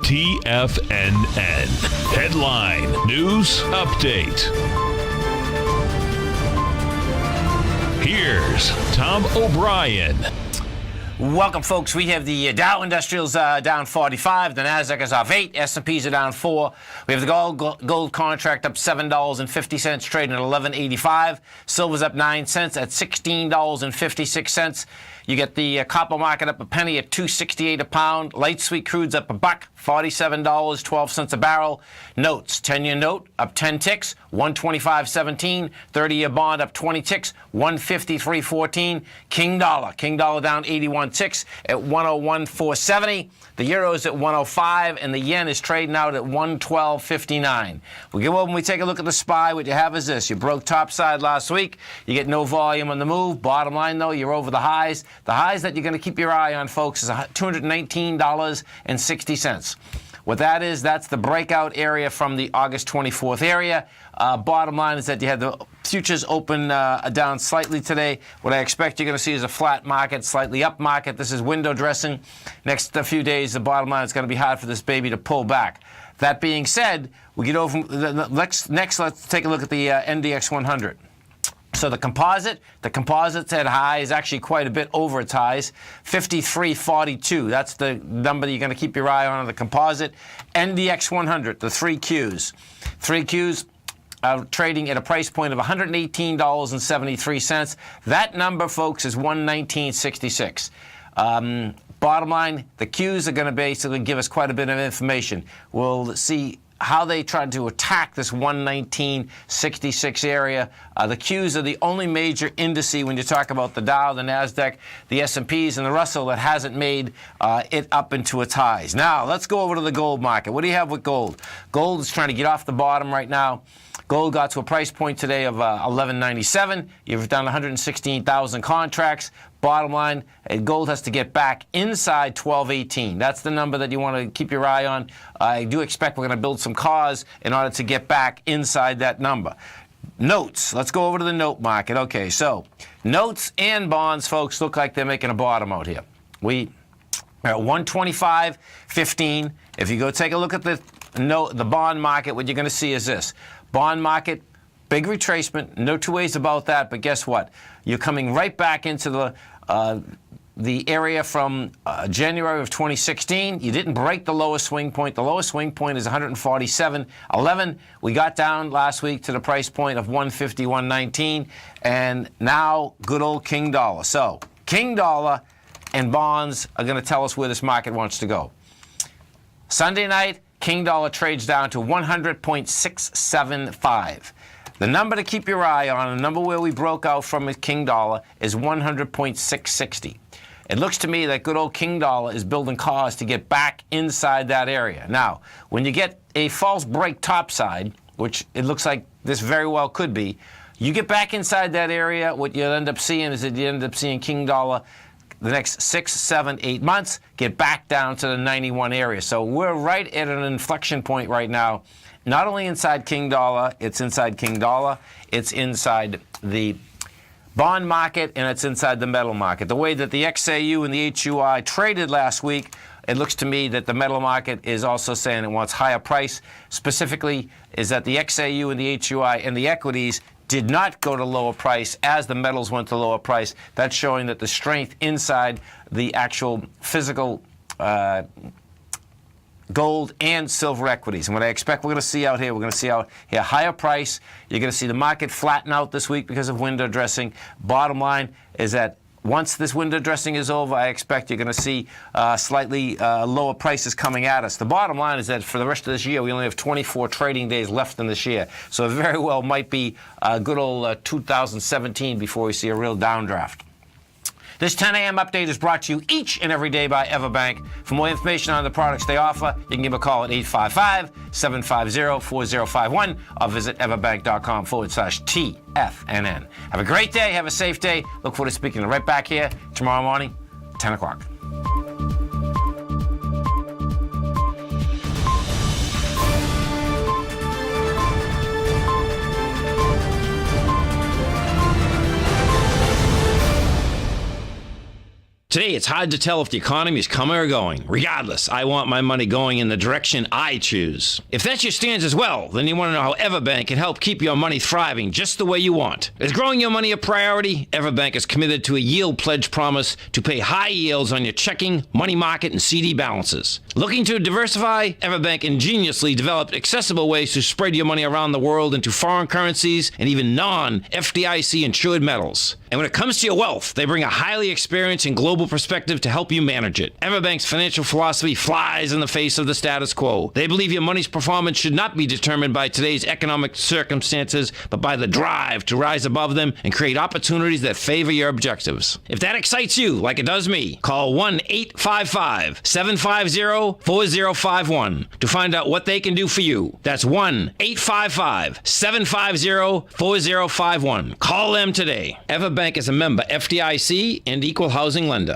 TFNN. Headline News Update. Here's Tom O'Brien. Welcome, folks. We have the Dow Industrials down 45. The Nasdaq is off 8. S&Ps are down 4. We have the gold contract up $7.50, trading at $11.85. Silver's up 9 cents at $16.56. You get the copper market up a penny at $2.68 a pound. Light sweet crude's up $1, $47.12 a barrel. Notes, 10-year note up 10 ticks, 125.17. 30-year bond up 20 ticks, 153.14. King dollar down 81 ticks at 101.470. The euro is at 105, and the yen is trading out at 112.59. We go over and we take a look at the SPY. What you have is this. You broke topside last week. You get no volume on the move. Bottom line, though, you're over the highs. The highs that you're going to keep your eye on, folks, is $219.60. What that is, that's the breakout area from the August 24th area. Bottom line is that you had the futures open down slightly today. What I expect you're going to see is a flat market, slightly up market. This is window dressing. Next few days, the bottom line is going to be hard for this baby to pull back. That being said, we get over. Next, let's take a look at the NDX 100. So the composite's at high is actually quite a bit over its highs, 53.42. That's the number that you're going to keep your eye on the composite. NDX 100, the 3 Qs. 3 Qs are trading at a price point of $118.73. That number, folks, is $119.66. Bottom line, the Qs are going to basically give us quite a bit of information. We'll see how they tried to attack this 119.66 area. The Qs are the only major indice when you talk about the Dow, the Nasdaq, the S&Ps, and the Russell that hasn't made it up into its highs. Now, let's go over to the gold market. What do you have with gold? Gold is trying to get off the bottom right now. Gold got to a price point today of $11.97. You've done 116,000 contracts. Bottom line, gold has to get back inside 12.18. That's the number that you want to keep your eye on. I do expect we're going to build some cause in order to get back inside that number. Notes. Let's go over to the note market. Okay, so notes and bonds, folks, look like they're making a bottom out here. We are at 125.15. If you go take a look at the bond market, what you're going to see is this. Bond market, big retracement, no two ways about that, but guess what? You're coming right back into the area from January of 2016. You didn't break the lowest swing point. The lowest swing point is 147.11. We got down last week to the price point of 151.19, and now good old King Dollar. So King Dollar and bonds are going to tell us where this market wants to go. Sunday night, King Dollar trades down to 100.675. The number to keep your eye on, the number where we broke out from is King Dollar, is 100.660. It looks to me that good old King Dollar is building cause to get back inside that area. Now, when you get a false break topside, which it looks like this very well could be, you get back inside that area, what you'll end up seeing is that you end up seeing King Dollar the next 6, 7, 8 months, get back down to the 91 area. So we're right at an inflection point right now. Not only inside King Dollar, it's inside King Dollar, it's inside the bond market, and it's inside the metal market. The way that the XAU and the HUI traded last week, it looks to me that the metal market is also saying it wants higher price. Specifically, is that the XAU and the HUI and the equities did not go to lower price as the metals went to lower price. That's showing that the strength inside the actual physical gold and silver equities. And what I expect we're going to see out here, we're going to see out here higher price. You're going to see the market flatten out this week because of window dressing. Bottom line is that once this window dressing is over, I expect you're going to see slightly lower prices coming at us. The bottom line is that for the rest of this year, we only have 24 trading days left in this year. So it very well might be a good old 2017 before we see a real downdraft. This 10 a.m. update is brought to you each and every day by Everbank. For more information on the products they offer, you can give a call at 855-750-4051 or visit everbank.com/TFNN. Have a great day. Have a safe day. Look forward to speaking to you right back here tomorrow morning, 10 o'clock. Today, it's hard to tell if the economy is coming or going. Regardless, I want my money going in the direction I choose. If that's your stance as well, then you want to know how Everbank can help keep your money thriving just the way you want. Is growing your money a priority? Everbank is committed to a yield pledge promise to pay high yields on your checking, money market, and CD balances. Looking to diversify? Everbank ingeniously developed accessible ways to spread your money around the world into foreign currencies and even non-FDIC insured metals. And when it comes to your wealth, they bring a highly experienced and global perspective to help you manage it. Everbank's financial philosophy flies in the face of the status quo. They believe your money's performance should not be determined by today's economic circumstances, but by the drive to rise above them and create opportunities that favor your objectives. If that excites you, like it does me, call 1-855-750-4051 to find out what they can do for you. That's 1-855-750-4051. Call them today. Everbank is a member FDIC and equal housing lender.